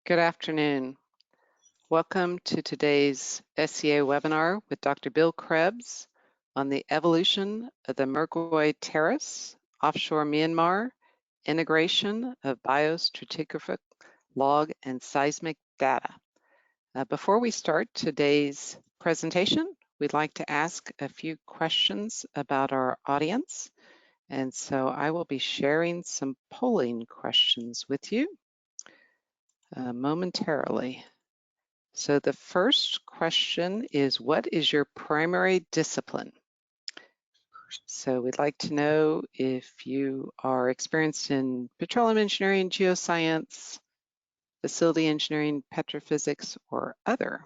Good afternoon. Welcome to today's SCA webinar with Dr. Bill Krebs on the evolution of the Mergui Terrace, offshore Myanmar, integration of biostratigraphic log and seismic data. Before we start today's presentation, we'd like to ask a few questions about our audience. And so I will be sharing some polling questions with you momentarily. So the first question is, what is your primary discipline? So we'd like to know if you are experienced in petroleum engineering, geoscience, facility engineering, petrophysics, or other.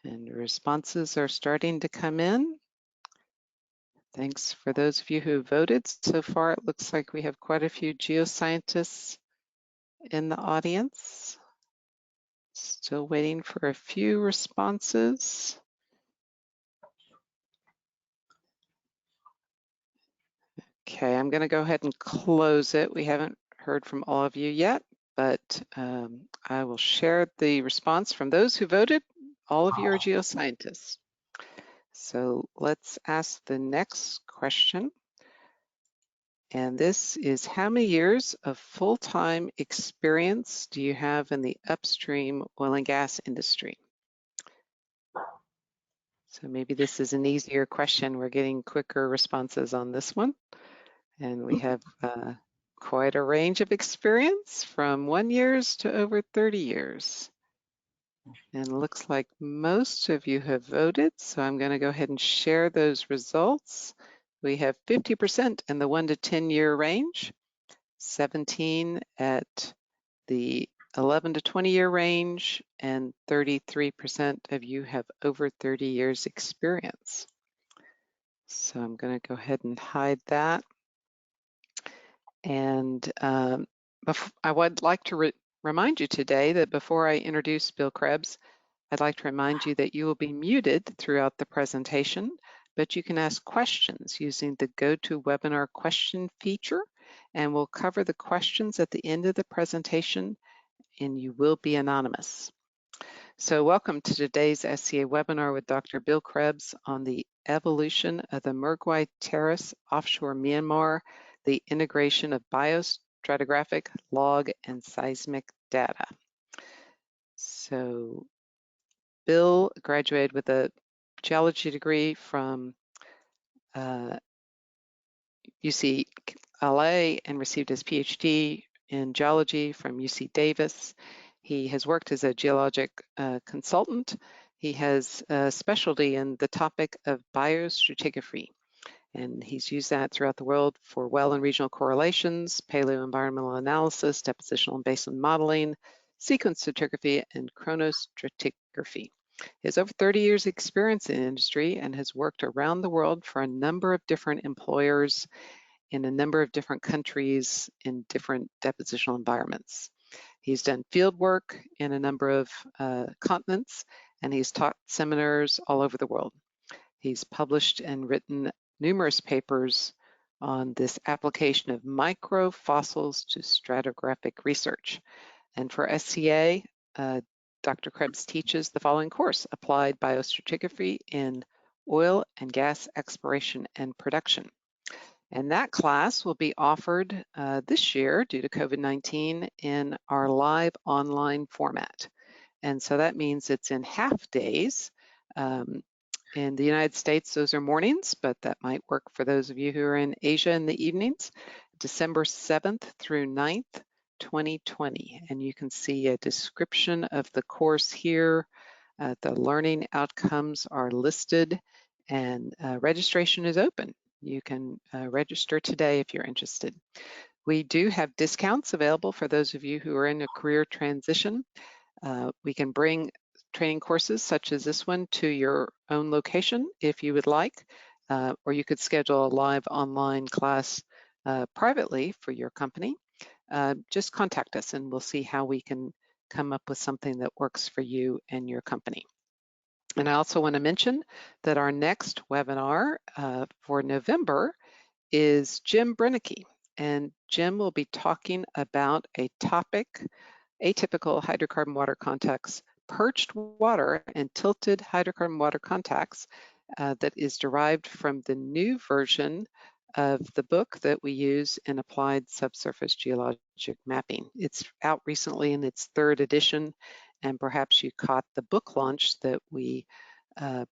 And responses are starting to come in. Thanks for those of you who voted. So far, it looks like we have quite a few geoscientists in the audience. Still waiting for a few responses. Okay, I'm going to go ahead and close it. We haven't heard from all of you yet, but I will share the response from those who voted. All of you are geoscientists. So let's ask the next question. And this is, how many years of full-time experience do you have in the upstream oil and gas industry? So maybe this is an easier question. We're getting quicker responses on this one. And we have quite a range of experience from 1 year to over 30 years. And it looks like most of you have voted, so I'm going to go ahead and share those results. We have 50% in the 1 to 10 year range, 17 at the 11 to 20 year range, and 33% of you have over 30 years experience. So I'm going to go ahead and hide that. And I would like to remind you today that before I introduce Bill Krebs, I'd like to remind you that you will be muted throughout the presentation, but you can ask questions using the GoToWebinar question feature, and we'll cover the questions at the end of the presentation, and you will be anonymous. So welcome to today's SCA webinar with Dr. Bill Krebs on the evolution of the Mergui Terrace offshore Myanmar, the integration of biostratigraphic log and seismic data. So Bill graduated with a geology degree from UCLA and received his PhD in geology from UC Davis. He has worked as a geologic consultant. He has a specialty in the topic of biostratigraphy, and he's used that throughout the world for well and regional correlations, paleoenvironmental analysis, depositional and basin modeling, sequence stratigraphy, and chronostratigraphy. He has over 30 years experience in the industry and has worked around the world for a number of different employers in a number of different countries in different depositional environments. He's done field work in a number of continents, and he's taught seminars all over the world. He's published and written numerous papers on this application of microfossils to stratigraphic research. And for SCA, Dr. Krebs teaches the following course: Applied Biostratigraphy in Oil and Gas Exploration and Production. And that class will be offered this year due to COVID-19 in our live online format. And so that means it's in half days. In the United States, those are mornings, but that might work for those of you who are in Asia in the evenings, December 7th through 9th, 2020. And you can see a description of the course here. The learning outcomes are listed, and registration is open. You can register today if you're interested. We do have discounts available for those of you who are in a career transition. We can bring training courses such as this one to your own location if you would like, or you could schedule a live online class privately for your company. Just contact us and we'll see how we can come up with something that works for you and your company. And I also want to mention that our next webinar for November is Jim Brennecke, and Jim will be talking about a topic, atypical hydrocarbon water contacts, perched water, and tilted hydrocarbon water contacts that is derived from the new version of the book that we use in applied subsurface geologic mapping. It's out recently in its 3rd edition, and perhaps you caught the book launch that we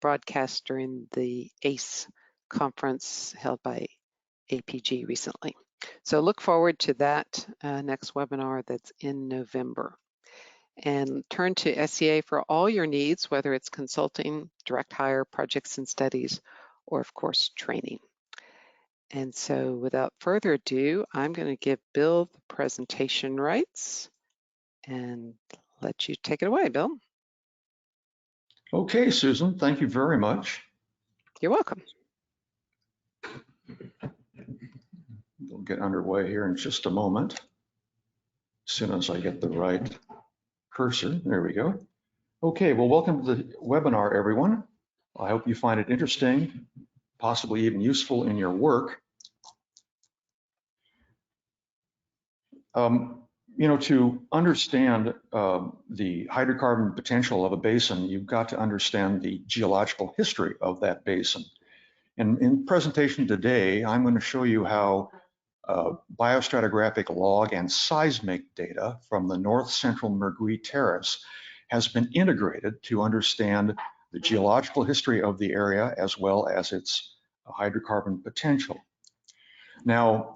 broadcast during the ACE conference held by APG recently. So look forward to that next webinar that's in November. And turn to SEA for all your needs, whether it's consulting, direct hire, projects and studies, or of course, training. And so without further ado, I'm going to give Bill the presentation rights and let you take it away, Bill. Okay, Susan, thank you very much. You're welcome. We'll get underway here in just a moment. As soon as I get the right cursor, there we go. Okay, well, welcome to the webinar, everyone. I hope you find it interesting, possibly even useful in your work. You know, to understand the hydrocarbon potential of a basin, you've got to understand the geological history of that basin. And in the presentation today, I'm going to show you how biostratigraphic log and seismic data from the north central Mergui Terrace has been integrated to understand the geological history of the area as well as its hydrocarbon potential. Now,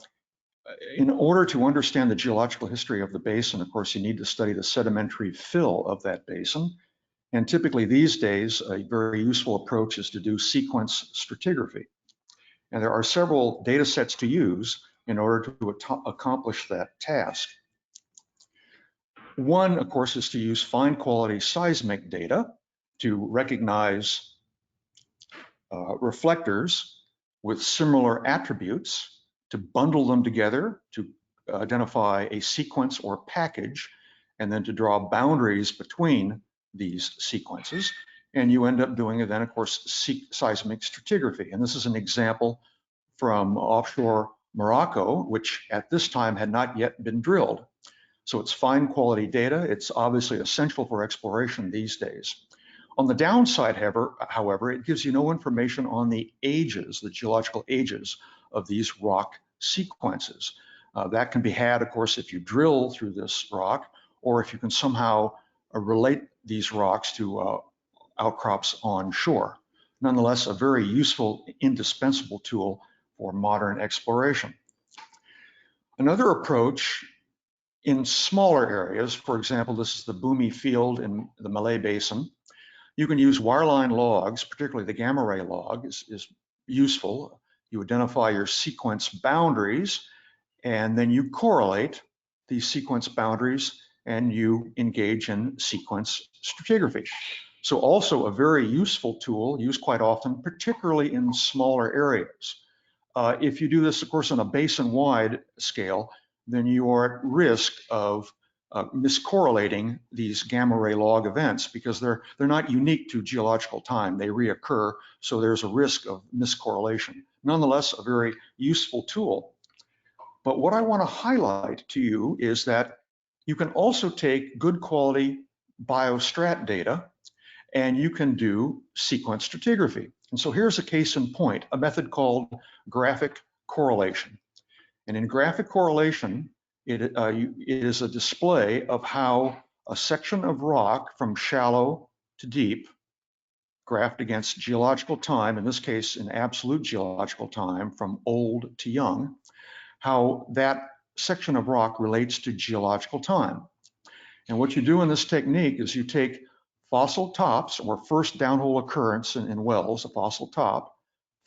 in order to understand the geological history of the basin, of course, you need to study the sedimentary fill of that basin. And typically these days, a very useful approach is to do sequence stratigraphy. And there are several data sets to use in order to accomplish that task. One, of course, is to use fine quality seismic data to recognize reflectors with similar attributes, to bundle them together, to identify a sequence or package, and then to draw boundaries between these sequences. And you end up doing then, of course, seismic stratigraphy. And this is an example from offshore Morocco, which at this time had not yet been drilled. So it's fine quality data. It's obviously essential for exploration these days. On the downside, however, it gives you no information on the ages, the geological ages of these rock sequences. That can be had, of course, if you drill through this rock, or if you can somehow relate these rocks to outcrops on shore. Nonetheless, a very useful, indispensable tool for modern exploration. Another approach in smaller areas, for example, this is the Bumi field in the Malay Basin, you can use wireline logs, particularly the gamma ray log is useful. You identify your sequence boundaries, and then you correlate these sequence boundaries and you engage in sequence stratigraphy. So also a very useful tool used quite often, particularly in smaller areas. If you do this, of course, on a basin-wide scale, then you are at risk of miscorrelating these gamma ray log events because they're not unique to geological time. They reoccur, so there's a risk of miscorrelation. Nonetheless, a very useful tool. But what I want to highlight to you is that you can also take good quality biostrat data and you can do sequence stratigraphy. And so here's a case in point, a method called graphic correlation. And in graphic correlation, it is a display of how a section of rock from shallow to deep, graphed against geological time, in this case, in absolute geological time, from old to young, how that section of rock relates to geological time. And what you do in this technique is you take fossil tops, or first downhole occurrence in wells, a fossil top,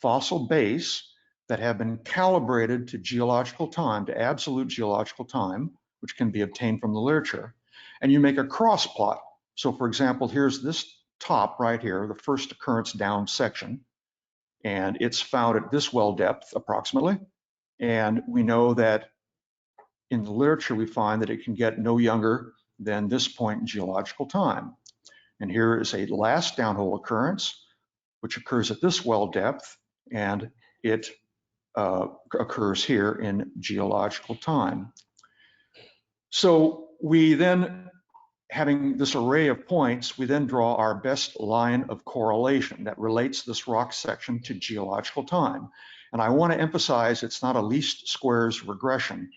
fossil base, that have been calibrated to geological time, to absolute geological time, which can be obtained from the literature, and you make a cross plot. So for example, here's this top right here, the first occurrence down section, and it's found at this well depth approximately. And we know that in the literature, we find that it can get no younger than this point in geological time. And here is a last downhole occurrence, which occurs at this well depth, and it occurs here in geological time. So we then having this array of points, we then draw our best line of correlation that relates this rock section to geological time. And I want to emphasize it's not a least squares regression.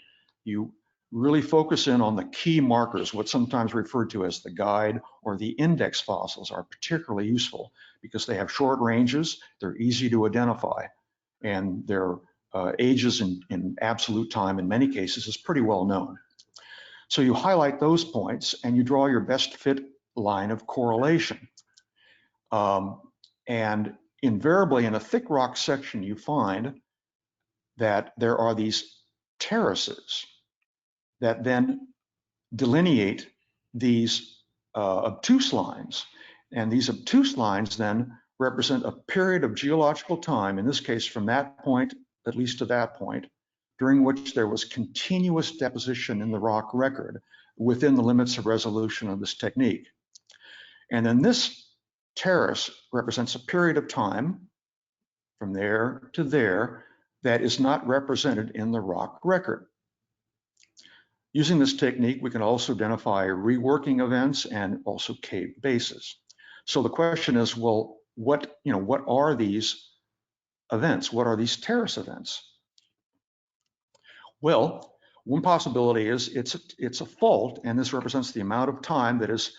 You really focus in on the key markers, what's sometimes referred to as the guide or the index fossils are particularly useful because they have short ranges, they're easy to identify, and their ages in absolute time in many cases is pretty well known. So you highlight those points and you draw your best fit line of correlation. And invariably in a thick rock section, you find that there are these terraces that then delineate these obtuse lines. And these obtuse lines then represent a period of geological time, in this case from that point, at least to that point, during which there was continuous deposition in the rock record within the limits of resolution of this technique. And then this terrace represents a period of time from there to there that is not represented in the rock record. Using this technique, we can also identify reworking events and also cave bases. So the question is, well, what are these events? What are these terrace events? Well, one possibility is it's a fault, and this represents the amount of time that is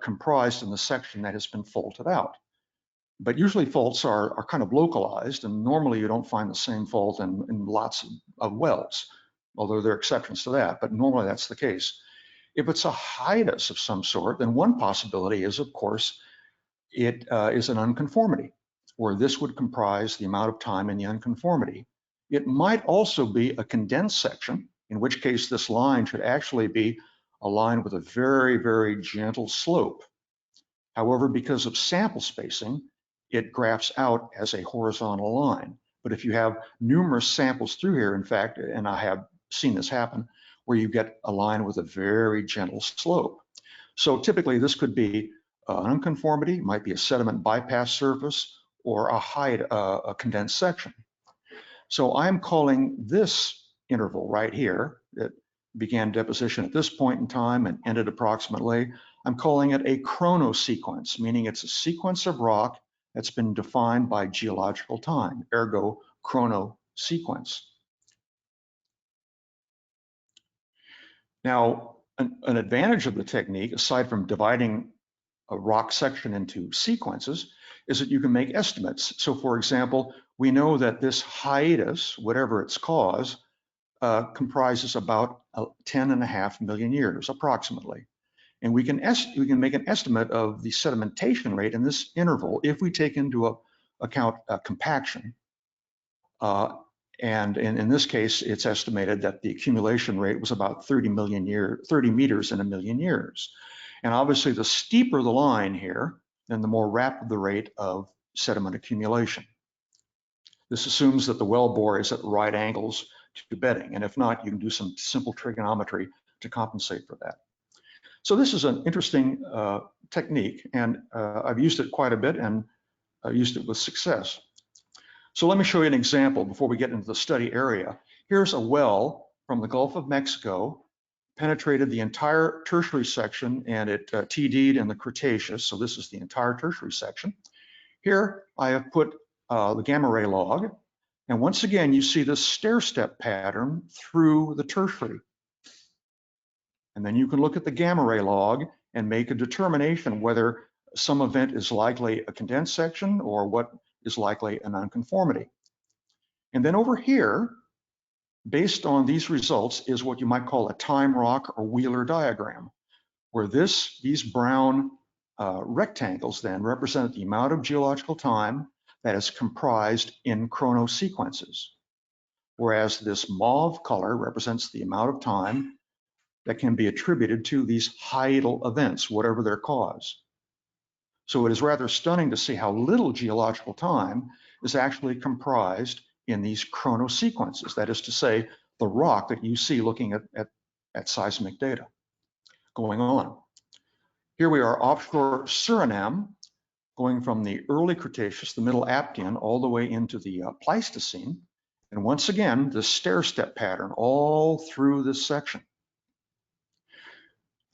comprised in the section that has been faulted out. But usually faults are kind of localized, and normally you don't find the same fault in lots of wells, although there are exceptions to that, but normally that's the case. If it's a hiatus of some sort, then one possibility is, of course, it is an unconformity, where this would comprise the amount of time in the unconformity. It might also be a condensed section, in which case this line should actually be a line with a very, very gentle slope. However, because of sample spacing, it graphs out as a horizontal line. But if you have numerous samples through here, in fact, and I have seen this happen, where you get a line with a very gentle slope. So typically this could be an unconformity, might be a sediment bypass surface, or a condensed section. So I'm calling this interval right here that began deposition at this point in time and ended approximately, I'm calling it a chronosequence, meaning it's a sequence of rock that's been defined by geological time, ergo chronosequence. Now, an advantage of the technique, aside from dividing a rock section into sequences, is that you can make estimates. So for example, we know that this hiatus, whatever its cause, comprises about 10.5 million years, approximately. And we can make an estimate of the sedimentation rate in this interval if we take into account compaction. And in this case, it's estimated that the accumulation rate was about 30 meters in a million years. And obviously, the steeper the line here, then the more rapid the rate of sediment accumulation. This assumes that the well bore is at right angles to bedding. And if not, you can do some simple trigonometry to compensate for that. So this is an interesting technique, and I've used it quite a bit and used it with success. So let me show you an example before we get into the study area. Here's a well from the Gulf of Mexico, penetrated the entire tertiary section, and it TD'd in the Cretaceous. So this is the entire tertiary section. Here I have put the gamma ray log. And once again, you see this stair-step pattern through the tertiary. And then you can look at the gamma ray log and make a determination whether some event is likely a condensed section or what is likely an unconformity. And then over here, based on these results, is what you might call a time rock or Wheeler diagram, where these brown rectangles then represent the amount of geological time that is comprised in chronosequences, whereas this mauve color represents the amount of time that can be attributed to these hiatal events, whatever their cause. So it is rather stunning to see how little geological time is actually comprised in these chronosequences, that is to say, the rock that you see looking at seismic data going on. Here we are offshore Suriname, going from the early Cretaceous, the middle Aptian, all the way into the Pleistocene. And once again, the stair-step pattern all through this section.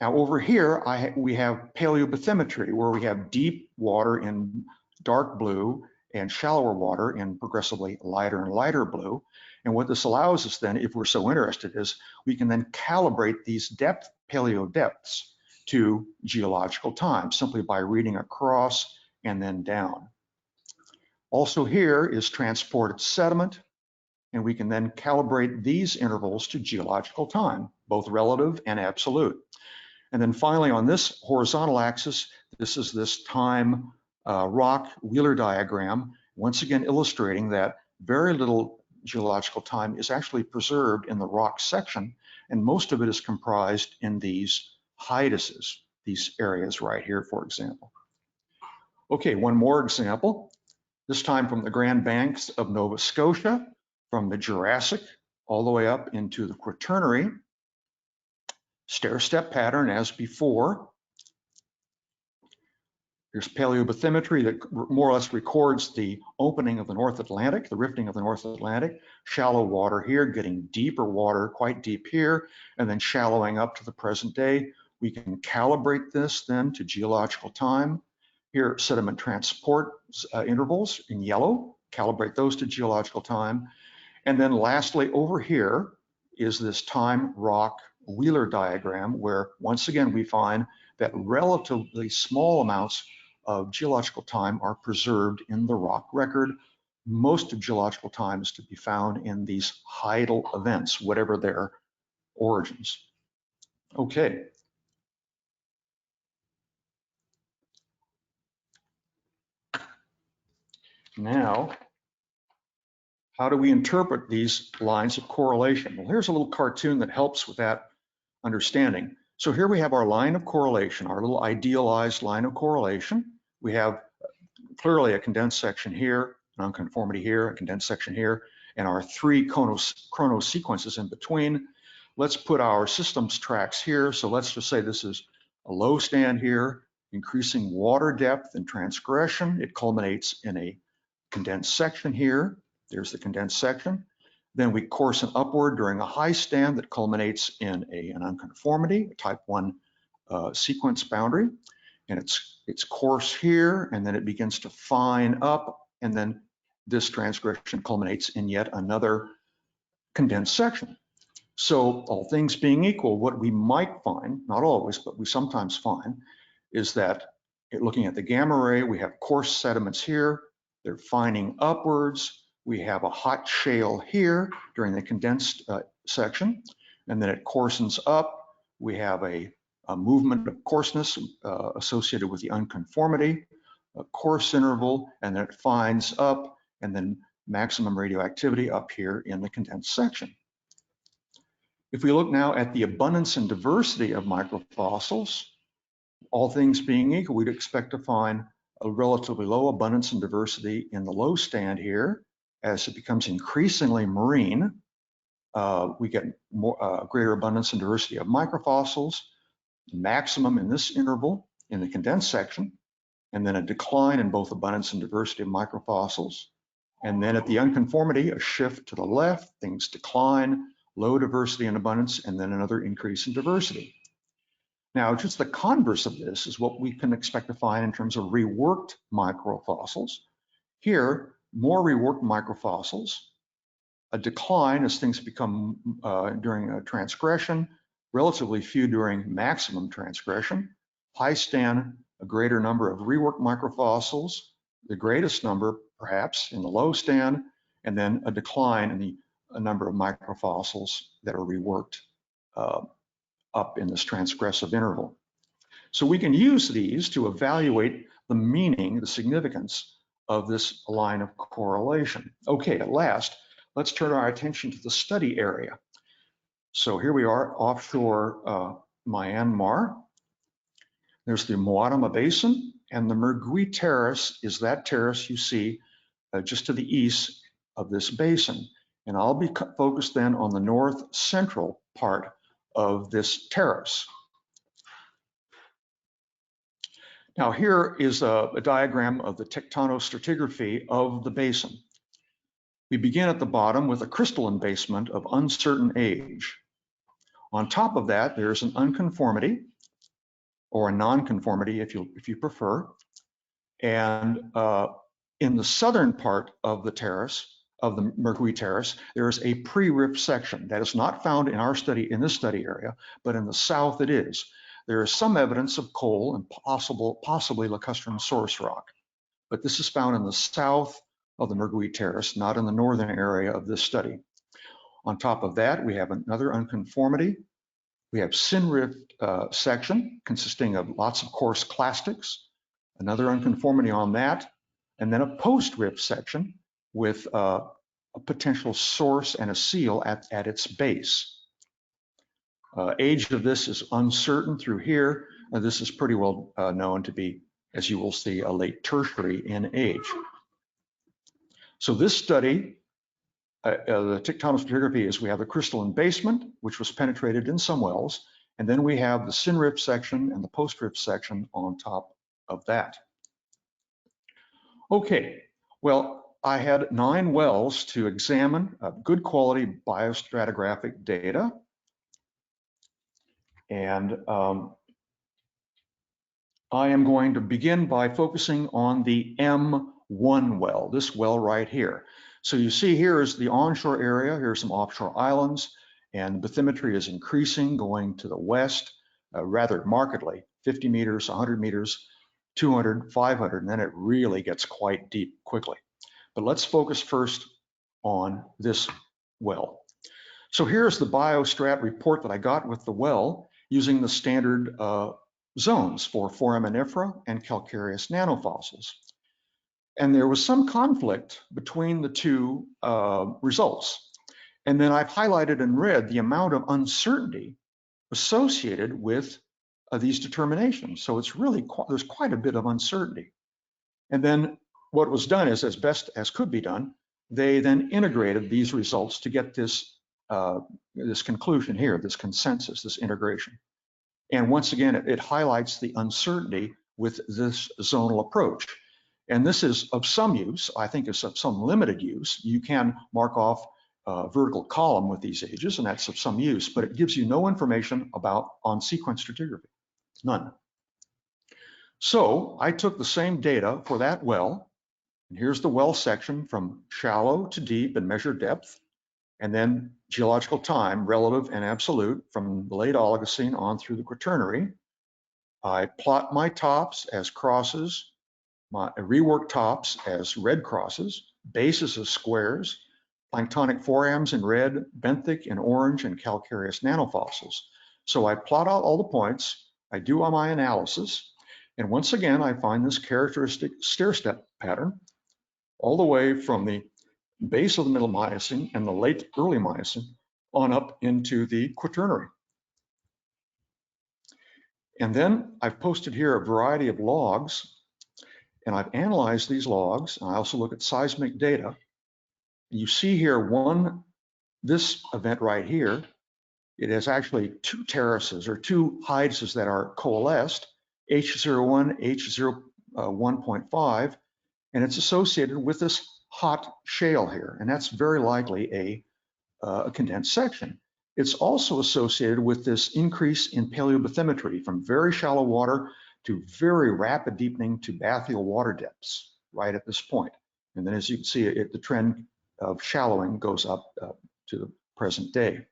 Now over here, we have paleobathymetry, where we have deep water in dark blue and shallower water in progressively lighter and lighter blue. And what this allows us then, if we're so interested, is we can then calibrate these paleo depths to geological time simply by reading across and then down. Also here is transported sediment, and we can then calibrate these intervals to geological time, both relative and absolute. And then finally, on this horizontal axis, this is this time rock Wheeler diagram, once again illustrating that very little geological time is actually preserved in the rock section, and most of it is comprised in these hiatuses, these areas right here, for example. Okay, one more example, this time from the Grand Banks of Nova Scotia, from the Jurassic all the way up into the Quaternary. Stair-step pattern as before. There's paleobathymetry that more or less records the opening of the North Atlantic, the rifting of the North Atlantic, shallow water here, getting deeper water, quite deep here, and then shallowing up to the present day. We can calibrate this then to geological time. Here, sediment transport intervals in yellow, calibrate those to geological time. And then lastly, over here is this time rock Wheeler diagram, where once again we find that relatively small amounts of geological time are preserved in the rock record. Most of geological time is to be found in these hydal events, whatever their origins. Okay. Now, how do we interpret these lines of correlation? Well, here's a little cartoon that helps with that understanding. So here we have our line of correlation, our little idealized line of correlation. We have clearly a condensed section here, an unconformity here, a condensed section here, and our three chrono sequences in between. Let's put our systems tracks here. So let's just say this is a low stand here, increasing water depth and transgression. It culminates in a condensed section here. There's the condensed section. Then we coarsen upward during a high stand that culminates in an unconformity, a type 1 sequence boundary. And it's coarse here, and then it begins to fine up, and then this transgression culminates in yet another condensed section. So all things being equal, what we might find, not always, but we sometimes find, is that looking at the gamma ray, we have coarse sediments here, they're fining upwards. We have a hot shale here during the condensed section, and then it coarsens up. We have a movement of coarseness associated with the unconformity, a coarse interval, and then it fines up, and then maximum radioactivity up here in the condensed section. If we look now at the abundance and diversity of microfossils, all things being equal, we'd expect to find a relatively low abundance and diversity in the low stand here. As it becomes increasingly marine, we get more, greater abundance and diversity of microfossils, maximum in this interval in the condensed section, and then a decline in both abundance and diversity of microfossils. And then at the unconformity, a shift to the left, things decline, low diversity and abundance, and then another increase in diversity. Now, just the converse of this is what we can expect to find in terms of reworked microfossils. Here, more reworked microfossils, a decline as things become during a transgression, relatively few during maximum transgression, high stand, a greater number of reworked microfossils, the greatest number perhaps in the low stand, and then a decline in the number of microfossils that are reworked up in this transgressive interval. So we can use these to evaluate the meaning, the significance of this line of correlation. Okay, at last, let's turn our attention to the study area. So here we are offshore Myanmar. There's the Moatama Basin, and the Mergui Terrace is that terrace you see just to the east of this basin. And I'll be focused then on the north central part of this terrace. Now here is a diagram of the tectonostratigraphy of the basin. We begin at the bottom with a crystalline basement of uncertain age. On top of that, there's an unconformity or a non-conformity if you prefer. And in the southern part of the terrace, of the Mergui Terrace, there is a pre-rift section that is not found in our study, in this study area, but in the south it is. There is some evidence of coal and possibly lacustrine source rock, but this is found in the south of the Mergui Terrace, not in the northern area of this study. On top of that, we have another unconformity. We have syn-rift section consisting of lots of coarse clastics, another unconformity on that, and then a post-rift section with a potential source and a seal at its base. Age of this is uncertain through here. This is pretty well known to be, as you will see, a late tertiary in age. So this study, the tectonic stratigraphy, is we have the crystalline basement, which was penetrated in some wells, and then we have the syn-rift section and the post-rift section on top of that. Okay, well, I had 9 wells to examine good quality biostratigraphic data. And I am going to begin by focusing on the M1 well, this well right here. So you see here is the onshore area, here's some offshore islands, and bathymetry is increasing, going to the west rather markedly, 50 meters, 100 meters, 200, 500, and then it really gets quite deep quickly. But let's focus first on this well. So here's the Biostrat report that I got with the well using the standard zones for foraminifera and calcareous nanofossils. And there was some conflict between the two results. And then I've highlighted in red the amount of uncertainty associated with these determinations. So it's really, there's quite a bit of uncertainty. And then what was done is, as best as could be done, they then integrated these results to get this, this conclusion here, this consensus, this integration. And once again, it highlights the uncertainty with this zonal approach. And this is of some use, I think it's of some limited use. You can mark off a vertical column with these ages, and that's of some use, but it gives you no information about on-sequence stratigraphy, none. So I took the same data for that well, and here's the well section from shallow to deep and measured depth, and then geological time, relative and absolute, from the late Oligocene on through the Quaternary. I plot my tops as crosses, my reworked tops as red crosses, bases as squares, planktonic forams in red, benthic in orange, and calcareous nanofossils. So I plot out all the points, I do all my analysis, and once again, I find this characteristic stair-step pattern all the way from the base of the middle Miocene and the late early Miocene on up into the Quaternary. And then I've posted here a variety of logs, and I've analyzed these logs, and I also look at seismic data. You see here this event right here, it has actually 2 terraces or 2 heights that are coalesced, H01, H01.5, and it's associated with this hot shale here, and that's very likely a condensed section. It's also associated with this increase in paleobathymetry from very shallow water to very rapid deepening to bathyal water depths right at this point. And then as you can see, the trend of shallowing goes up to the present day.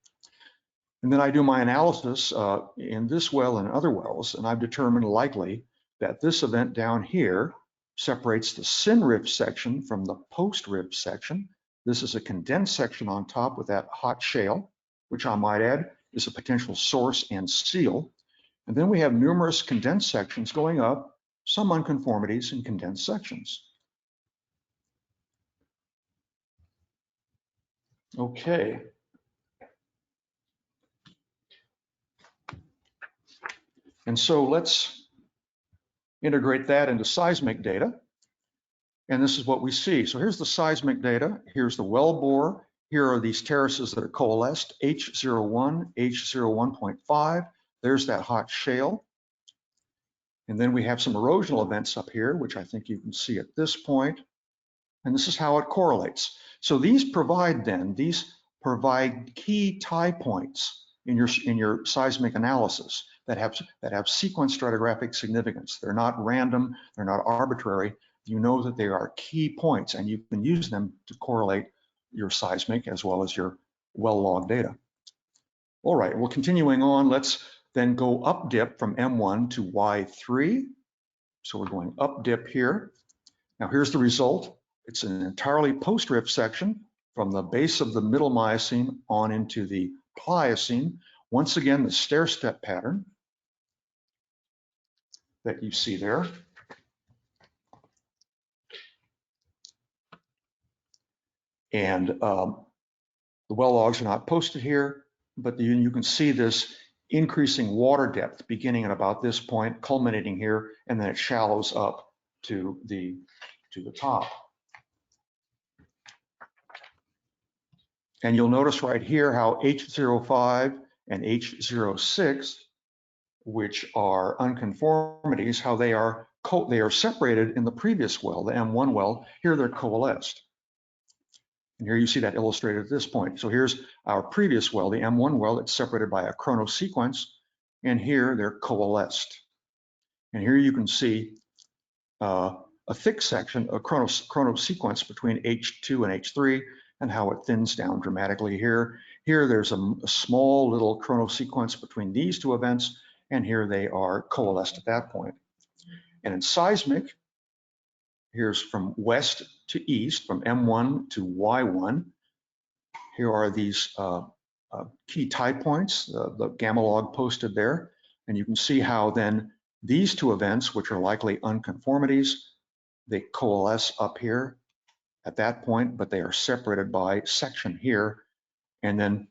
And then I do my analysis in this well and other wells, and I've determined likely that this event down here separates the syn-rift section from the post-rift section. This is a condensed section on top with that hot shale, which I might add is a potential source and seal. And then we have numerous condensed sections going up, some unconformities in condensed sections. Okay. And so let's integrate that into seismic data. And this is what we see. So here's the seismic data. Here's the well bore. Here are these terraces that are coalesced, H01, H01.5. There's that hot shale. And then we have some erosional events up here, which I think you can see at this point. And this is how it correlates. So these provide key tie points in your seismic analysis that have sequence stratigraphic significance. They're not random, they're not arbitrary. You know that they are key points, and you can use them to correlate your seismic as well as your well log data. All right, well, continuing on, let's then go up dip from M1 to Y3. So we're going up dip here. Now here's the result. It's an entirely post-rift section from the base of the middle Miocene on into the Pliocene. Once again, the stair-step pattern that you see there. And the well logs are not posted here, but you can see this increasing water depth beginning at about this point, culminating here, and then it shallows up to the top. And you'll notice right here how H05 and H06, which are unconformities, how they are separated in the previous well, the M1 well. Here they're coalesced. And here you see that illustrated at this point. So here's our previous well, the M1 well. It's separated by a chronosequence, and here they're coalesced. And here you can see a thick section, a chronosequence between H2 and H3, and how it thins down dramatically here. Here there's a small little chronosequence between these two events, and here they are coalesced at that point. And in seismic, here's from west to east, from M1 to Y1. Here are these key tie points, the gamma log posted there. And you can see how then these two events, which are likely unconformities, they coalesce up here at that point, but they are separated by section here. And then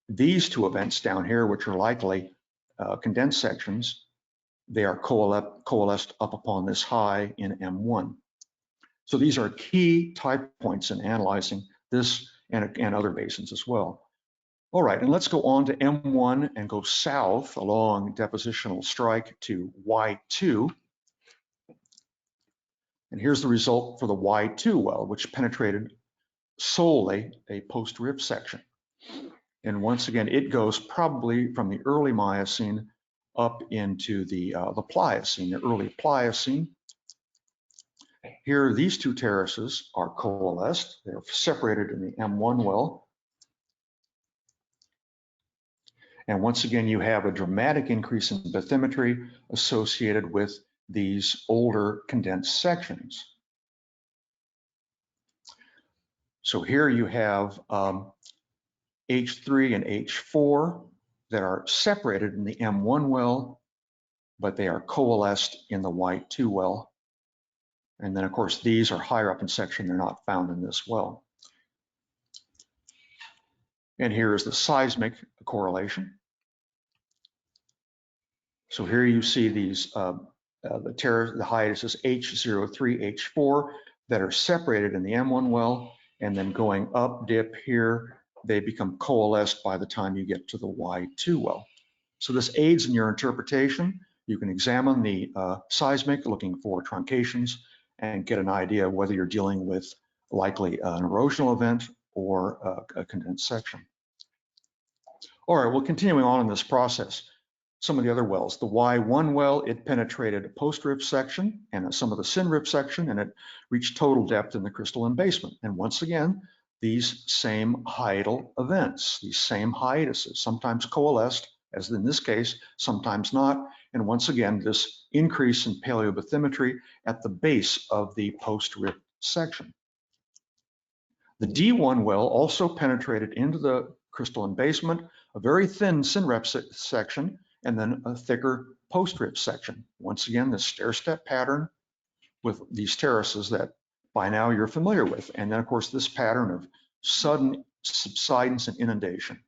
these two events down here, which are likely condensed sections, they are coalesced up upon this high in M1. So these are key tie points in analyzing this and other basins as well. All right, and let's go on to M1 and go south along depositional strike to Y2. And here's the result for the Y2 well, which penetrated solely a post-rift section. And once again, it goes probably from the early Miocene up into the Pliocene, the early Pliocene. Here, these two terraces are coalesced. They're separated in the M1 well. And once again, you have a dramatic increase in bathymetry associated with these older condensed sections. So here you have H3 and H4 that are separated in the M1 well, but they are coalesced in the Y2 well. And then of course, these are higher up in section. They're not found in this well. And here is the seismic correlation. So here you see these, the hiatuses H03, H4 that are separated in the M1 well, and then going up dip here, they become coalesced by the time you get to the Y2 well. So this aids in your interpretation. You can examine the seismic looking for truncations and get an idea of whether you're dealing with likely an erosional event or a condensed section. All right, well, continuing on in this process, some of the other wells. The Y1 well, it penetrated a post-rift section and some of the syn-rift section, and it reached total depth in the crystalline basement. And once again, these same hiatal events, these same hiatuses, sometimes coalesced, as in this case, sometimes not. And once again, this increase in paleobathymetry at the base of the post-rift section. The D1 well also penetrated into the crystalline basement, a very thin syn-rift section, and then a thicker post-rift section. Once again, the stair-step pattern with these terraces that by now you're familiar with. And then of course, this pattern of sudden subsidence and inundation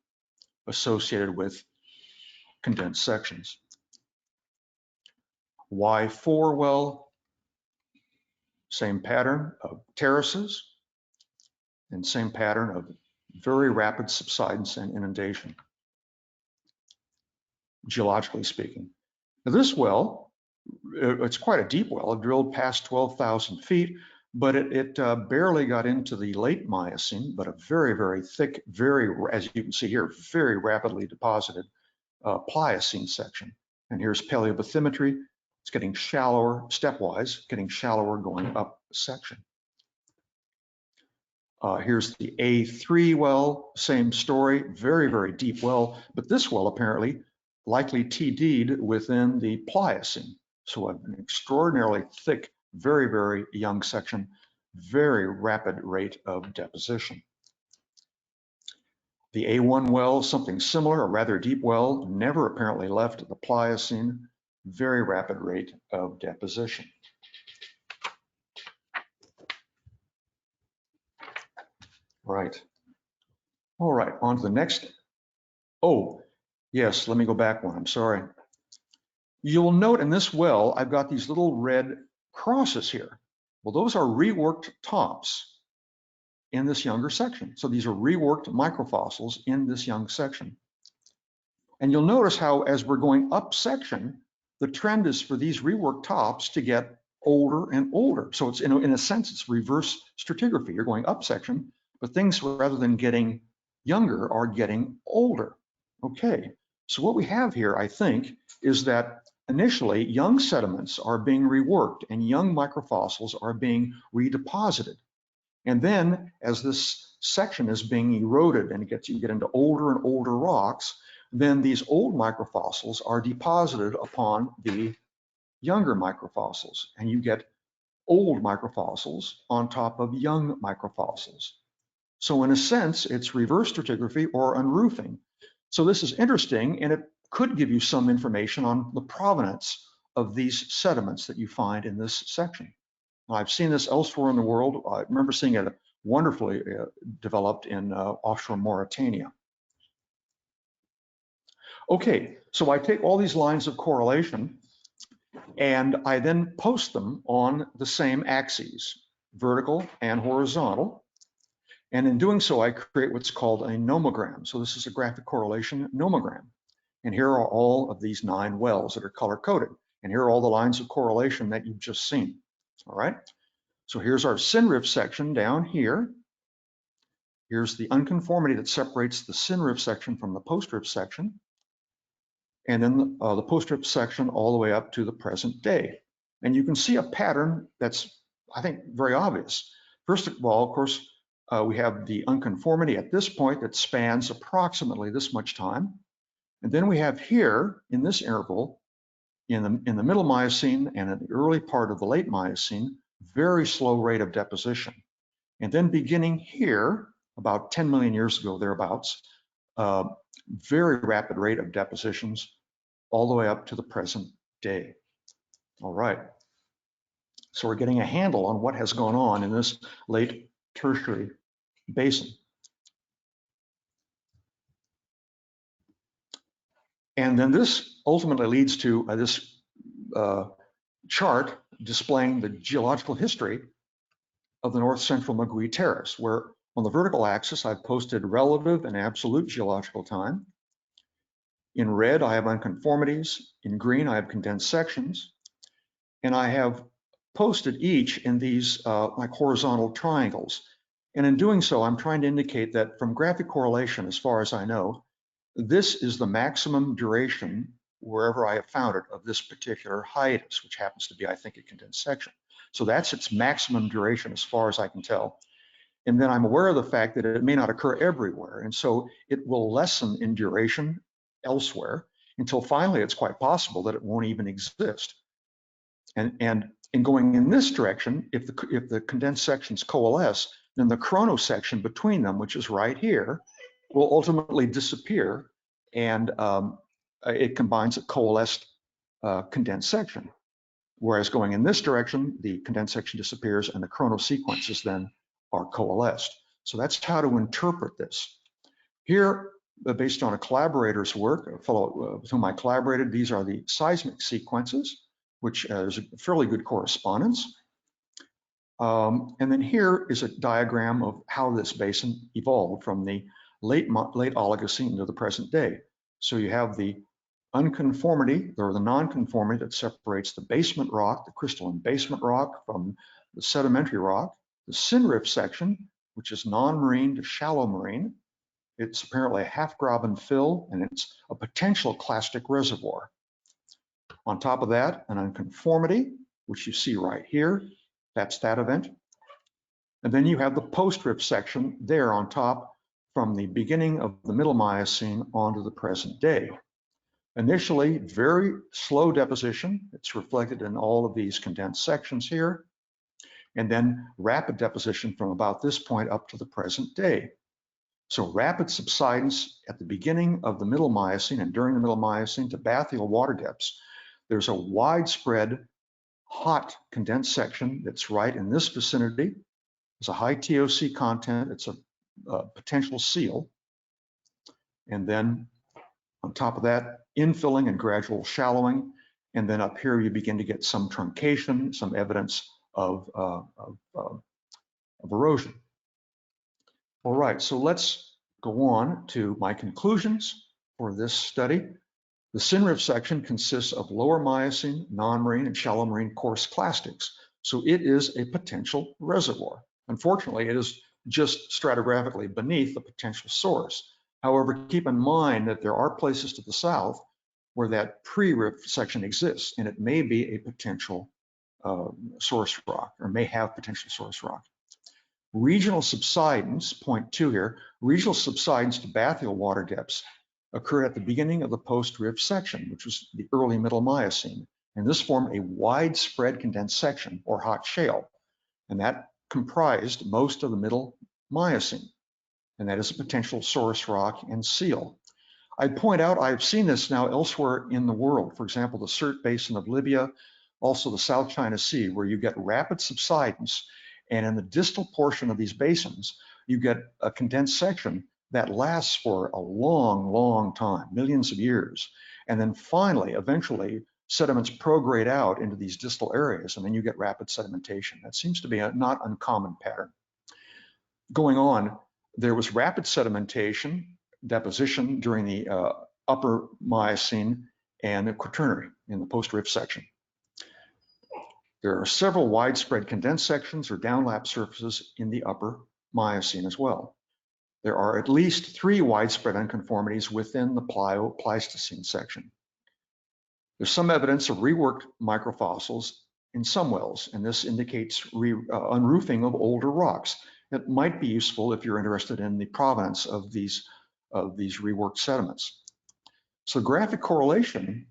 associated with condensed sections. Y4 well, same pattern of terraces and same pattern of very rapid subsidence and inundation, geologically speaking. Now this well, it's quite a deep well. It drilled past 12,000 feet. but it barely got into the late Miocene, but a very, very thick, as you can see here, very rapidly deposited Pliocene section. And here's paleobathymetry. It's getting shallower, stepwise, getting shallower going up section. Here's the A3 well, same story, very, very deep well, but this well apparently likely TD'd within the Pliocene. So an extraordinarily thick, very, very young section, very rapid rate of deposition. The A1 well, something similar, a rather deep well, never apparently left the Pliocene, very rapid rate of deposition. Right. All right, on to the next. Oh, yes, let me go back one, I'm sorry. You'll note in this well, I've got these little red crosses here. Well, those are reworked tops in this younger section. So these are reworked microfossils in this young section. And you'll notice how as we're going up section, the trend is for these reworked tops to get older and older. So it's in a sense, it's reverse stratigraphy. You're going up section, but things rather than getting younger are getting older. Okay, so what we have here, I think, is that initially young sediments are being reworked and young microfossils are being redeposited. And then as this section is being eroded and you get into older and older rocks, then these old microfossils are deposited upon the younger microfossils, and you get old microfossils on top of young microfossils. So in a sense, it's reverse stratigraphy or unroofing. So this is interesting, and it could give you some information on the provenance of these sediments that you find in this section. I've seen this elsewhere in the world. I remember seeing it wonderfully developed in offshore Mauritania. Okay, so I take all these lines of correlation and I then post them on the same axes, vertical and horizontal. And in doing so, I create what's called a nomogram. So this is a graphic correlation nomogram. And here are all of these 9 wells that are color-coded. And here are all the lines of correlation that you've just seen. All right. So here's our synrift section down here. Here's the unconformity that separates the synrift section from the post-rift section. And then the post-rift section all the way up to the present day. And you can see a pattern that's, I think, very obvious. First of all, of course, we have the unconformity at this point that spans approximately this much time. And then we have here in this interval, in the middle Miocene and in the early part of the late Miocene, very slow rate of deposition. And then beginning here, about 10 million years ago, thereabouts, very rapid rate of depositions all the way up to the present day. All right. So we're getting a handle on what has gone on in this late tertiary basin. And then this ultimately leads to this chart displaying the geological history of the north central Mergui Terrace, where on the vertical axis, I've posted relative and absolute geological time. In red, I have unconformities. In green, I have condensed sections. And I have posted each in these like horizontal triangles. And in doing so, I'm trying to indicate that from graphic correlation, as far as I know, this is the maximum duration, wherever I have found it, of this particular hiatus, which happens to be, I think, a condensed section. So that's its maximum duration as far as I can tell. And then I'm aware of the fact that it may not occur everywhere. And so it will lessen in duration elsewhere until finally it's quite possible that it won't even exist. And in going in this direction, if the condensed sections coalesce, then the chronosection between them, which is right here, will ultimately disappear, and it combines a coalesced condensed section. Whereas going in this direction, the condensed section disappears and the chronosequences then are coalesced. So that's how to interpret this. Here, based on a collaborator's work, a fellow with whom I collaborated, these are the seismic sequences, which is a fairly good correspondence. And then here is a diagram of how this basin evolved from the late Oligocene to the present day. So you have the unconformity or the non-conformity that separates the basement rock, the crystalline basement rock, from the sedimentary rock, the synrift section, which is non-marine to shallow marine. It's apparently a half-graben fill, and it's a potential clastic reservoir. On top of that, an unconformity, which you see right here. That's that event. And then you have the post-rift section there on top from the beginning of the Middle Miocene onto the present day. Initially, very slow deposition. It's reflected in all of these condensed sections here. And then rapid deposition from about this point up to the present day. So rapid subsidence at the beginning of the Middle Miocene and during the Middle Miocene to bathyal water depths. There's a widespread hot condensed section that's right in this vicinity. There's a high TOC content. It's a potential seal. And then on top of that, infilling and gradual shallowing. And then up here, you begin to get some truncation, some evidence of erosion. All right, so let's go on to my conclusions for this study. The synrift section consists of lower Miocene, non-marine, and shallow marine coarse clastics. So it is a potential reservoir. Unfortunately, it is just stratigraphically beneath the potential source. However, keep in mind that there are places to the south where that pre-rift section exists, and it may be a potential source rock, or may have potential source rock. Regional subsidence, point 2 here, regional subsidence to bathyal water depths occurred at the beginning of the post-rift section, which was the early Middle Miocene. And this formed a widespread condensed section, or hot shale. And that comprised most of the Middle Miocene. And that is a potential source rock and seal. I'd point out, I've seen this now elsewhere in the world. For example, the Sirte Basin of Libya, also the South China Sea, where you get rapid subsidence. And in the distal portion of these basins, you get a condensed section that lasts for a long, long time, millions of years. And then finally, eventually, sediments prograde out into these distal areas, and then you get rapid sedimentation. That seems to be a not uncommon pattern. Going on, there was rapid sedimentation, deposition during the upper Miocene and the Quaternary in the post-rift section. There are several widespread condensed sections or downlap surfaces in the upper Miocene as well. There are at least 3 widespread unconformities within the Pleistocene section. There's some evidence of reworked microfossils in some wells, and this indicates unroofing of older rocks. It might be useful if you're interested in the provenance of these reworked sediments. So graphic correlation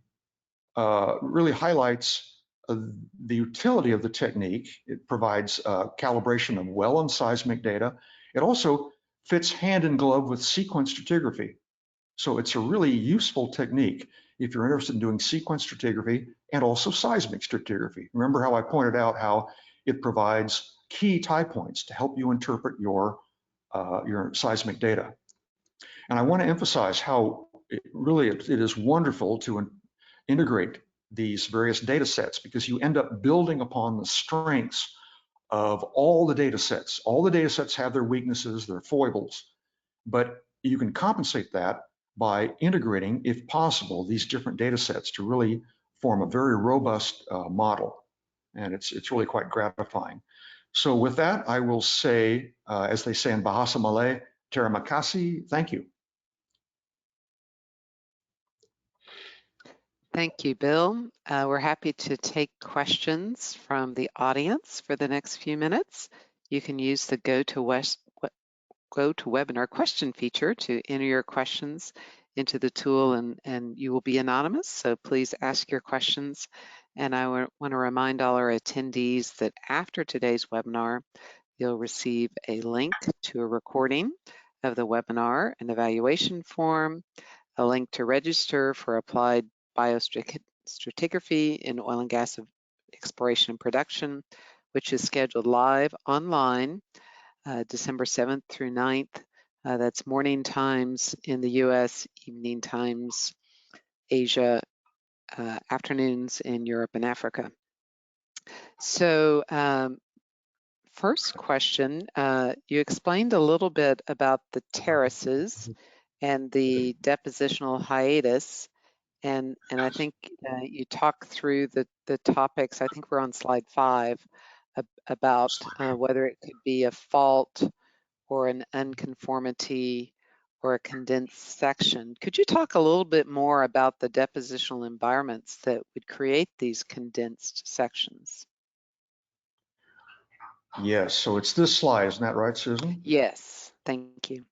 really highlights the utility of the technique. It provides calibration of well and seismic data. It also fits hand in glove with sequence stratigraphy. So it's a really useful technique if you're interested in doing sequence stratigraphy and also seismic stratigraphy. Remember how I pointed out how it provides key tie points to help you interpret your seismic data. And I want to emphasize how it is wonderful to integrate these various data sets, because you end up building upon the strengths of all the data sets. All the data sets have their weaknesses, their foibles, but you can compensate that by integrating, if possible, these different data sets to really form a very robust model. And it's really quite gratifying. So with that, I will say, as they say in Bahasa Malay, terima kasih, thank you. Thank you, Bill. We're happy to take questions from the audience for the next few minutes. You can use the Go to Webinar question feature to enter your questions into the tool, and you will be anonymous, so please ask your questions. And I want to remind all our attendees that after today's webinar, you'll receive a link to a recording of the webinar, an evaluation form, a link to register for applied biostratigraphy in oil and gas exploration and production, which is scheduled live online December 7th through 9th. That's morning times in the US, evening times, Asia, afternoons in Europe and Africa. So first question, you explained a little bit about the terraces and the depositional hiatus. And I think you talked through the topics. I think we're on slide 5 about whether it could be a fault or an unconformity or a condensed section. Could you talk a little bit more about the depositional environments that would create these condensed sections? Yes, so it's this slide, isn't that right, Susan? Yes, thank you.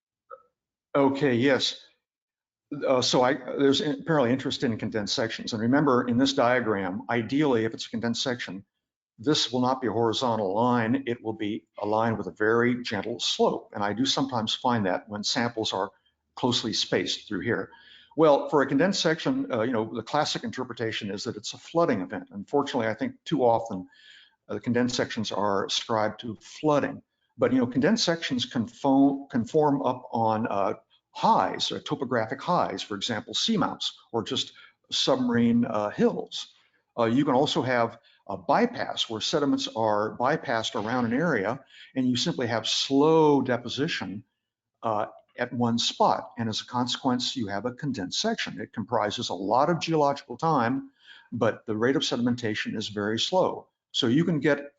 Okay, yes. There's apparently interest in condensed sections. And remember, in this diagram, ideally, if it's a condensed section, this will not be a horizontal line. It will be a line with a very gentle slope. And I do sometimes find that when samples are closely spaced through here. Well, for a condensed section, the classic interpretation is that it's a flooding event. Unfortunately, I think too often the condensed sections are ascribed to flooding. But condensed sections conform up on highs, topographic highs, for example, seamounts, or just submarine hills. You can also have a bypass where sediments are bypassed around an area, and you simply have slow deposition at one spot. And as a consequence, you have a condensed section. It comprises a lot of geological time, but the rate of sedimentation is very slow. So you can get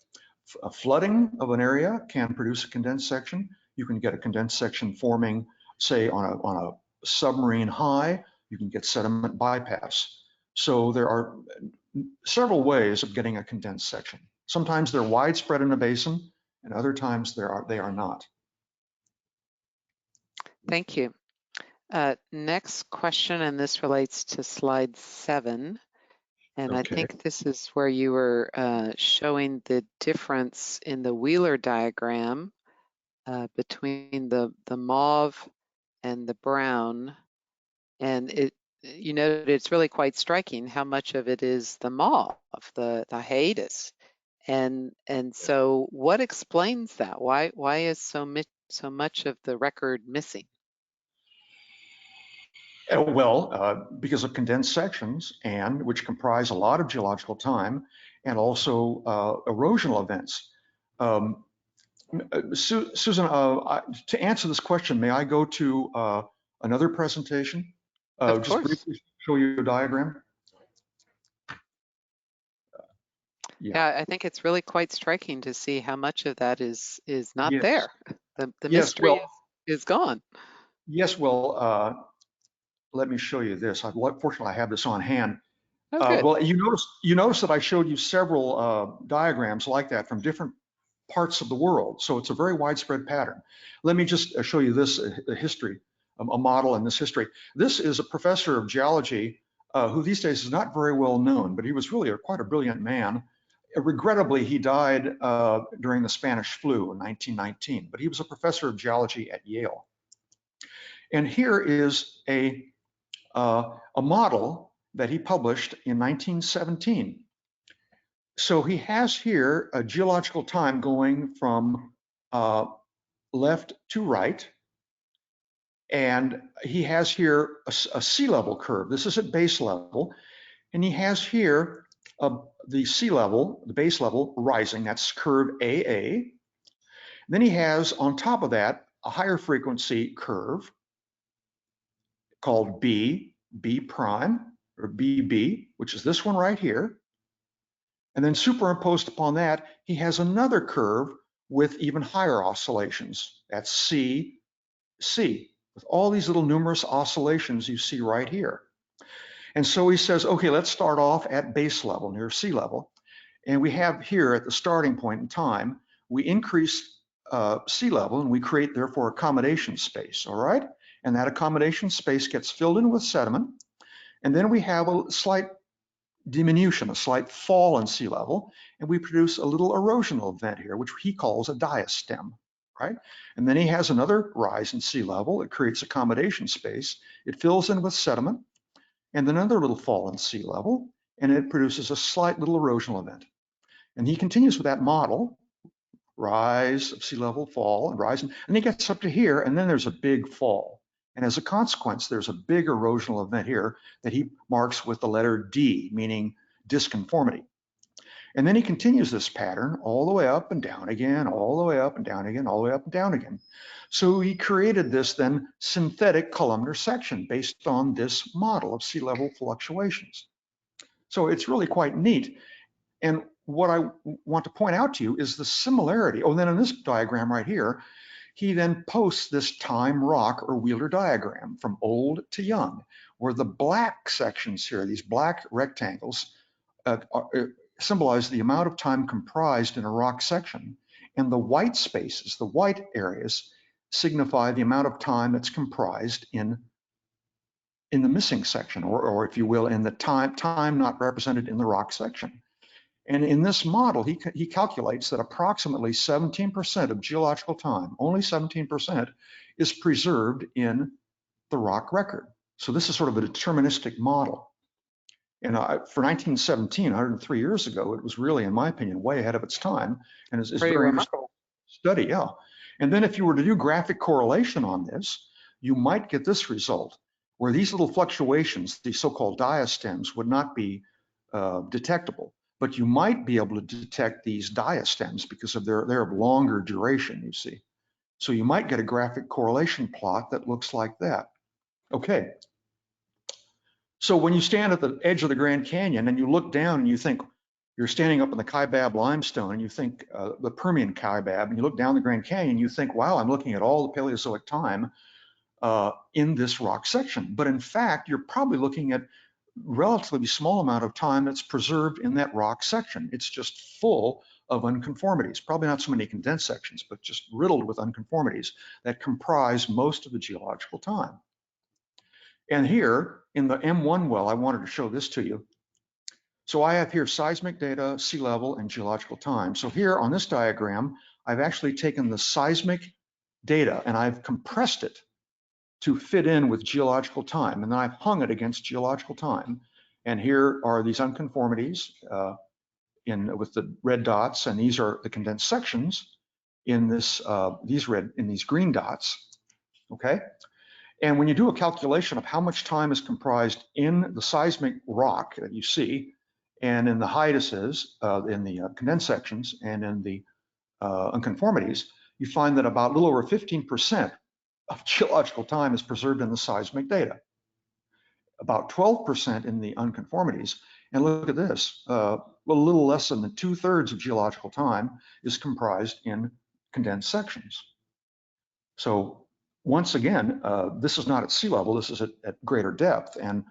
a flooding of an area can produce a condensed section. You can get a condensed section forming, say, on a submarine high. You can get sediment bypass. So there are several ways of getting a condensed section. Sometimes they're widespread in a basin, and other times they are not. Thank you. Next question, and this relates to slide 7. And Okay. I think this is where you were showing the difference in the Wheeler diagram between the mauve and the brown. And you know, it's really quite striking how much of it is the mauve, the hiatus. And so what explains that? Why is so much of the record missing? Well, because of condensed sections, and which comprise a lot of geological time, and also erosional events. Susan, to answer this question, may I go to another presentation? Of Just course. briefly show you a diagram. Yeah, I think it's really quite striking to see how much of that is not Yes. there. The Yes. mystery Well. is gone. Yes. Well. Let me show you this. Fortunately, I have this on hand. Oh, good. Well, you notice that I showed you several diagrams like that from different parts of the world. So it's a very widespread pattern. Let me just show you this history, a model in this history. This is a professor of geology who these days is not very well known, but he was really quite a brilliant man. Regrettably, he died during the Spanish flu in 1919, but he was a professor of geology at Yale. And here is a model that he published in 1917. So he has here a geological time going from left to right, and he has here a sea level curve. This is at base level, and he has here the sea level, the base level rising. That's curve AA. Then he has on top of that a higher frequency curve called B prime, or BB, which is this one right here. And then superimposed upon that, he has another curve with even higher oscillations. That's C, with all these little numerous oscillations you see right here. And so he says, okay, let's start off at base level, near sea level. And we have here at the starting point in time, we increase sea level and we create therefore accommodation space, all right? And that accommodation space gets filled in with sediment. And then we have a slight diminution, a slight fall in sea level, and we produce a little erosional event here, which he calls a diastem, right? And then he has another rise in sea level. It creates accommodation space. It fills in with sediment, and then another little fall in sea level, and it produces a slight little erosional event. And he continues with that model, rise of sea level, fall, and rise, and he gets up to here, and then there's a big fall. And as a consequence, there's a big erosional event here that he marks with the letter D, meaning disconformity. And then he continues this pattern all the way up and down again, all the way up and down again, all the way up and down again. So he created this then synthetic columnar section based on this model of sea level fluctuations. So it's really quite neat. And what I want to point out to you is the similarity. Oh, then in this diagram right here, he then posts this time rock or Wheeler diagram from old to young, where the black sections here, these black rectangles, symbolize the amount of time comprised in a rock section, and the white spaces, the white areas, signify the amount of time that's comprised in the missing section, or if you will, in the time not represented in the rock section. And in this model, he calculates that approximately 17% of geological time, only 17%, is preserved in the rock record. So this is sort of a deterministic model. And for 1917, 103 years ago, it was really, in my opinion, way ahead of its time. And it's Pretty very interesting remarkable. study, yeah. And then if you were to do graphic correlation on this, you might get this result, where these little fluctuations, these so-called diastems, would not be detectable. But you might be able to detect these diastems because of they're of longer duration, you see. So you might get a graphic correlation plot that looks like that. Okay. So when you stand at the edge of the Grand Canyon and you look down and you think, you're standing up in the Kaibab limestone and you think the Permian Kaibab, and you look down the Grand Canyon, you think, wow, I'm looking at all the Paleozoic time in this rock section. But in fact, you're probably looking at relatively small amount of time that's preserved in that rock section. It's just full of unconformities, probably not so many condensed sections, but just riddled with unconformities that comprise most of the geological time. And here in the M1 well, I wanted to show this to you. So I have here seismic data, sea level, and geological time. So here on this diagram, I've actually taken the seismic data and I've compressed it to fit in with geological time. And then I've hung it against geological time. And here are these unconformities with the red dots, and these are the condensed sections in this these green dots. Okay. And when you do a calculation of how much time is comprised in the seismic rock that you see, and in the hiatuses, in the condensed sections, and in the unconformities, you find that about a little over 15% of geological time is preserved in the seismic data, about 12% in the unconformities. And look at this, a little less than 2/3 of geological time is comprised in condensed sections. So once again, this is not at sea level, this is at greater depth and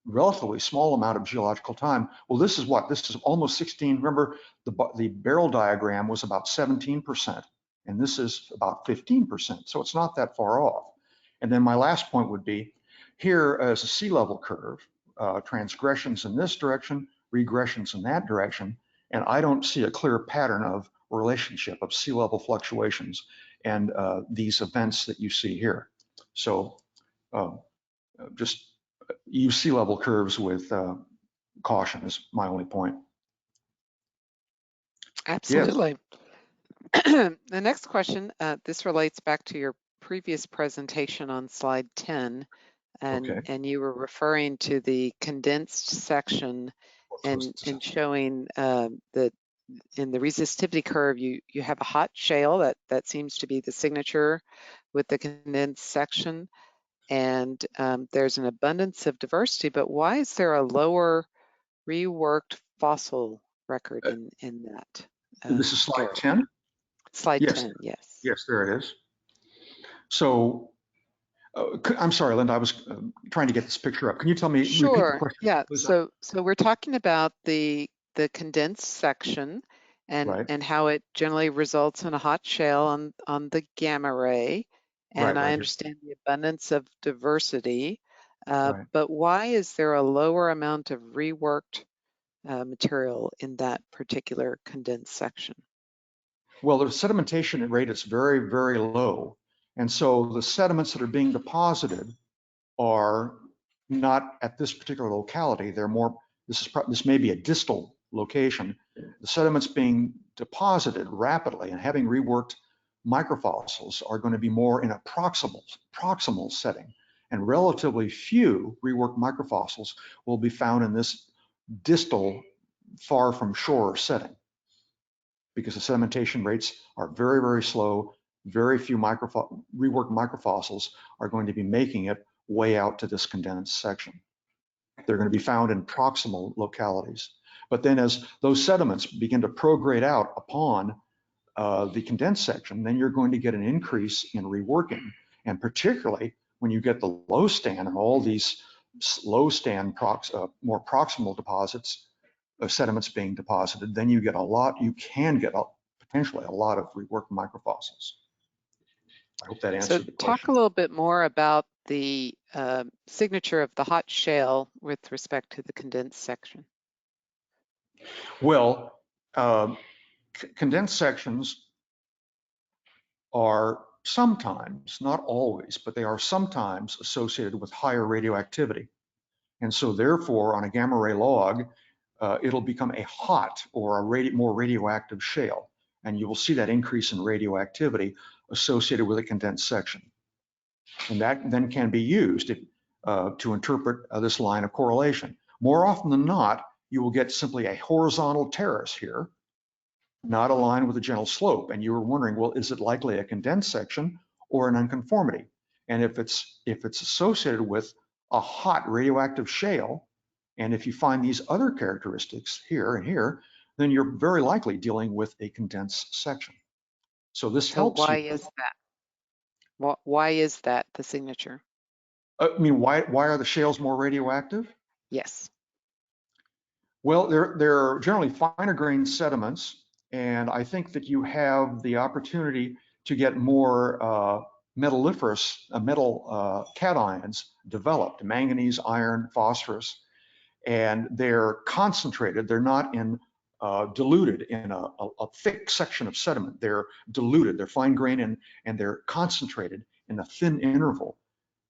relatively small amount of geological time. Well, this is what? This is almost 16. Remember, the barrel diagram was about 17%, and this is about 15%. So it's not that far off. And then my last point would be, here as a sea level curve, transgressions in this direction, regressions in that direction, and I don't see a clear pattern of relationship of sea level fluctuations and these events that you see here. So just use sea level curves with caution is my only point. Absolutely. Yes. The next question, this relates back to your previous presentation on slide 10, and you were referring to the condensed section and showing that in the resistivity curve, you have a hot shale that seems to be the signature with the condensed section, and there's an abundance of diversity, but why is there a lower reworked fossil record in that? This is slide area? 10? Slide Yes. 10, yes. Yes, there it is. So, I'm sorry, Linda, I was trying to get this picture up. Can you tell me, repeat the question? Yeah, Please? so we're talking about the condensed section and how it generally results in a hot shale on the gamma ray. And I understand the abundance of diversity, but why is there a lower amount of reworked material in that particular condensed section? Well, the sedimentation rate is very, very low. And so the sediments that are being deposited are not at this particular locality. They're more, this may be a distal location. The sediments being deposited rapidly and having reworked microfossils are going to be more in a proximal setting. And relatively few reworked microfossils will be found in this distal, far from shore setting, because the sedimentation rates are very, very slow. Very few reworked microfossils are going to be making it way out to this condensed section. They're going to be found in proximal localities. But then as those sediments begin to prograde out upon the condensed section, then you're going to get an increase in reworking. And particularly when you get the low stand and all these low stand more proximal deposits of sediments being deposited, then you get you can get potentially a lot of reworked microfossils. I hope that answered the question. Talk a little bit more about the signature of the hot shale with respect to the condensed section. Well, condensed sections are sometimes, not always, but they are sometimes associated with higher radioactivity. And so therefore, on a gamma ray log, it'll become a hot or a more radioactive shale. And you will see that increase in radioactivity associated with a condensed section. And that then can be used to interpret this line of correlation. More often than not, you will get simply a horizontal terrace here, not a line with a gentle slope. And you were wondering, well, is it likely a condensed section or an unconformity? And if it's associated with a hot radioactive shale, and if you find these other characteristics here and here, then you're very likely dealing with a condensed section. So this helps you. Why is that? Why is that the signature? I mean, why are the shales more radioactive? Yes. Well, they're generally finer grained sediments, and I think that you have the opportunity to get more metalliferous metal cations developed, manganese, iron, phosphorus, and they're concentrated. They're not diluted in a thick section of sediment. They're diluted, they're fine grained, and they're concentrated in a thin interval.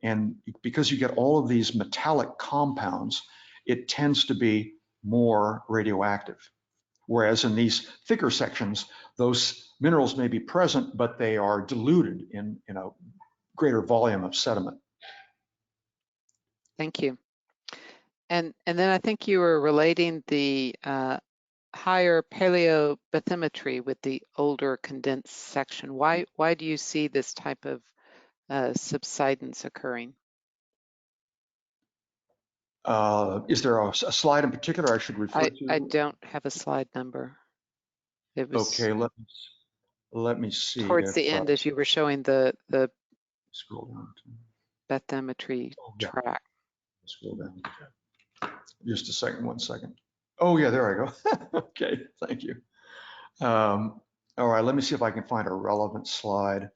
And because you get all of these metallic compounds, it tends to be more radioactive. Whereas in these thicker sections, those minerals may be present, but they are diluted in a greater volume of sediment. Thank you. And then I think you were relating the higher paleobathymetry with the older condensed section. Why do you see this type of subsidence occurring? Is there a slide in particular I should refer to? I don't have a slide number. It was okay. Let me see. Towards the end, as you were showing the scroll down to bathymetry track. Scroll down. Just a second, 1 second. Oh yeah, there I go. Okay, thank you. All right, let me see if I can find a relevant slide.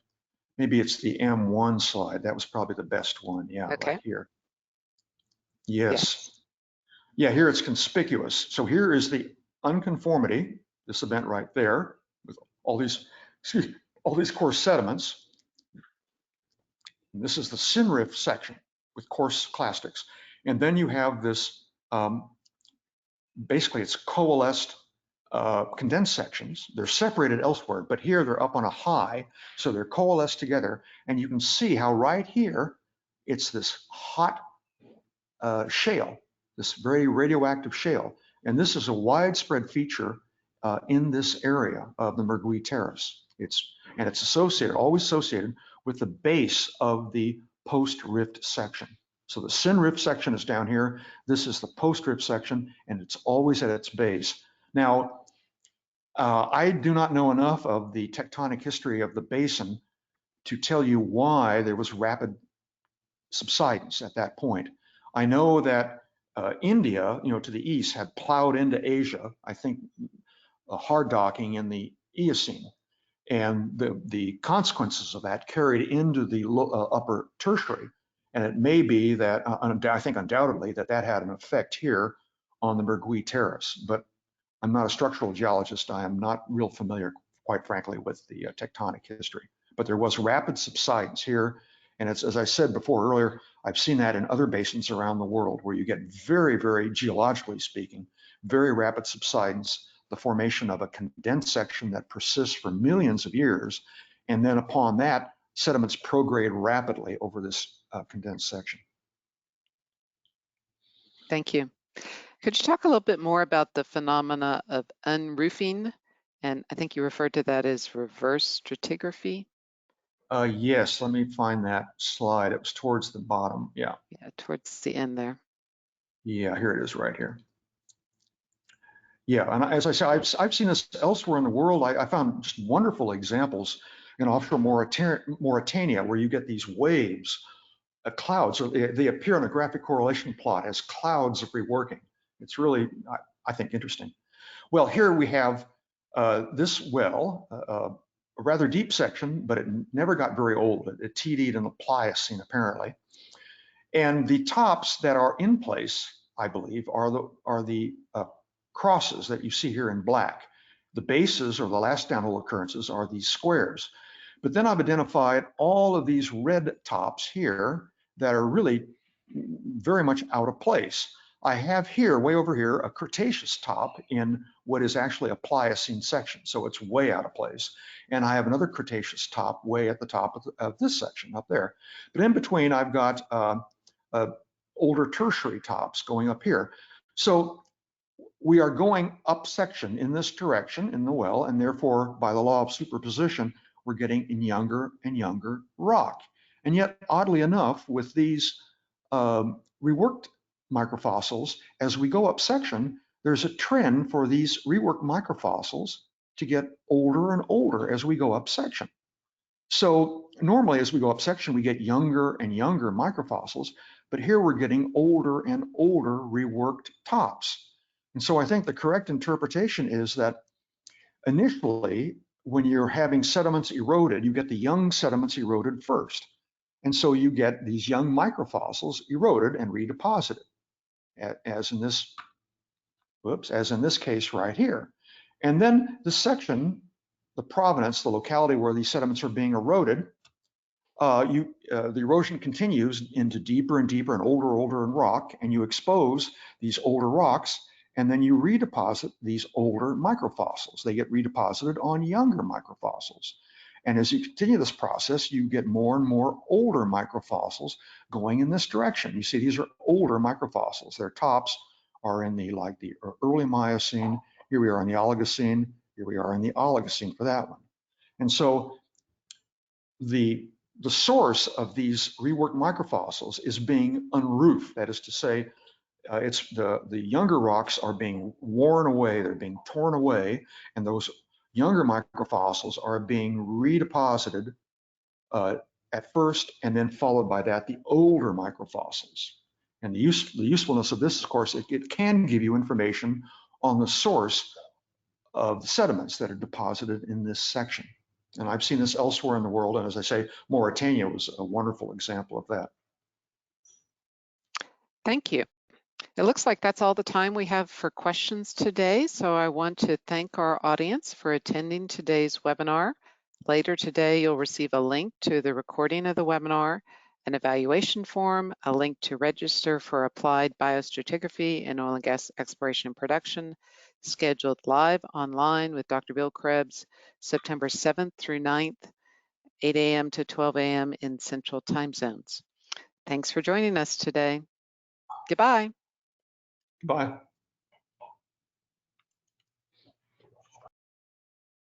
Maybe it's the M1 slide. That was probably the best one. Yeah, okay. Right here. Yes. Yeah, here it's conspicuous. So here is the unconformity, this event right there, with all these coarse sediments. And this is the Sinriff section with coarse clastics. And then you have this, basically it's coalesced condensed sections. They're separated elsewhere, but here they're up on a high, so they're coalesced together. And you can see how right here, it's this hot shale, this very radioactive shale. And this is a widespread feature in this area of the Mergui Terrace. It's associated, always associated with the base of the post-rift section. So the Sinriff section is down here. This is the post-rift section, and it's always at its base. Now, I do not know enough of the tectonic history of the basin to tell you why there was rapid subsidence at that point. I know that India, to the east, had plowed into Asia, I think hard docking in the Eocene. And the consequences of that carried into the upper tertiary. And it may be that, I think undoubtedly, that had an effect here on the Mergui Terrace. But I'm not a structural geologist. I am not real familiar, quite frankly, with the tectonic history. But there was rapid subsidence here. And it's, as I said before earlier, I've seen that in other basins around the world where you get very, very, geologically speaking, very rapid subsidence, the formation of a condensed section that persists for millions of years. And then upon that, sediments prograde rapidly over this condensed section. Thank you. Could you talk a little bit more about the phenomena of unroofing? And I think you referred to that as reverse stratigraphy. Yes, let me find that slide. It was towards the bottom. Yeah. Yeah, towards the end there. Yeah, here it is right here. Yeah, and as I say, I've seen this elsewhere in the world. I found just wonderful examples in offshore Mauritania, where you get these waves, clouds. So they appear on a graphic correlation plot as clouds of reworking. It's really, I think, interesting. Well, here we have this well, a rather deep section, but it never got very old. It TD'd in the Pliocene, apparently. And the tops that are in place, I believe, are the crosses that you see here in black. The bases, or the last downhole occurrences, are these squares. But then I've identified all of these red tops here that are really very much out of place. I have here, way over here, a Cretaceous top in what is actually a Pliocene section, so it's way out of place. And I have another Cretaceous top way at the top of this section up there. But in between, I've got older tertiary tops going up here. So we are going up section in this direction in the well, and therefore, by the law of superposition, we're getting in younger and younger rock. And yet, oddly enough, with these reworked microfossils, as we go up section, there's a trend for these reworked microfossils to get older and older as we go up section. So normally as we go up section, we get younger and younger microfossils, but here we're getting older and older reworked tops. And so I think the correct interpretation is that initially, when you're having sediments eroded, you get the young sediments eroded first. And so you get these young microfossils eroded and redeposited, as in this case right here. And then the section, the provenance, the locality where these sediments are being eroded, the erosion continues into deeper and deeper and older in rock, and you expose these older rocks, and then you redeposit these older microfossils. They get redeposited on younger microfossils. And as you continue this process, you get more and more older microfossils going in this direction. You see, these are older microfossils. Their tops are in the early Miocene. Here we are in the Oligocene. Here we are in the Oligocene for that one. And so the source of these reworked microfossils is being unroofed. That is to say, it's the younger rocks are being worn away, they're being torn away, and those younger microfossils are being redeposited at first, and then followed by that, the older microfossils. And the usefulness of this, of course, it can give you information on the source of the sediments that are deposited in this section. And I've seen this elsewhere in the world, and as I say, Mauritania was a wonderful example of that. Thank you. It looks like that's all the time we have for questions today, so I want to thank our audience for attending today's webinar. Later today, you'll receive a link to the recording of the webinar, an evaluation form, a link to register for applied biostratigraphy in oil and gas exploration and production, scheduled live online with Dr. Bill Krebs, September 7th through 9th, 8 a.m. to 12 a.m. in Central Time Zones. Thanks for joining us today. Goodbye. Bye.